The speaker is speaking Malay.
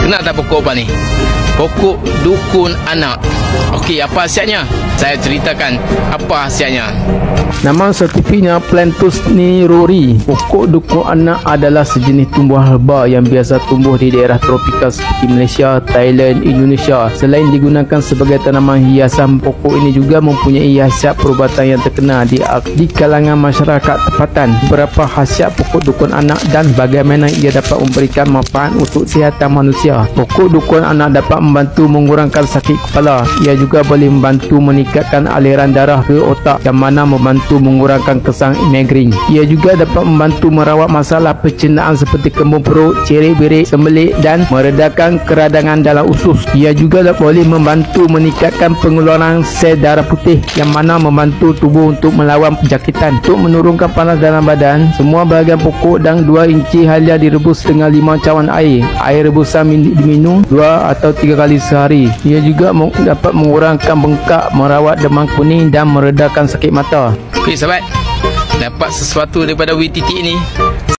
Kenal tak pokok apa ni? Pokok dukun anak. Okey, apa khasiatnya? Saya ceritakan apa khasiatnya. Nama saintifiknya Plantus nirori. Pokok dukun anak adalah sejenis tumbuhan herba yang biasa tumbuh di daerah tropika seperti Malaysia, Thailand, Indonesia. Selain digunakan sebagai tanaman hiasan, pokok ini juga mempunyai khasiat perubatan yang terkenal di kalangan masyarakat tempatan. Beberapa khasiat pokok dukun anak dan bagaimana ia dapat memberikan manfaat untuk kesihatan manusia. Pokok dukun anak dapat membantu mengurangkan sakit kepala. Ia juga boleh membantu meningkatkan aliran darah ke otak, yang mana membantu mengurangkan kesan migrain. Ia juga dapat membantu merawat masalah pencernaan seperti kembung perut, cerik-berik, sembelit dan meredakan keradangan dalam usus. Ia juga boleh membantu meningkatkan pengeluaran sel darah putih, yang mana membantu tubuh untuk melawan penjakitan. Untuk menurunkan panas dalam badan, semua bahagian pokok dan 2 inci halia direbus dengan 5 cawan air. Air rebusan diminum 2 atau 3 kali sehari. Ia juga dapat mengurangkan bengkak, merawat demam kuning dan meredakan sakit mata. Okey sahabat, dapat sesuatu daripada Wee Titik ni.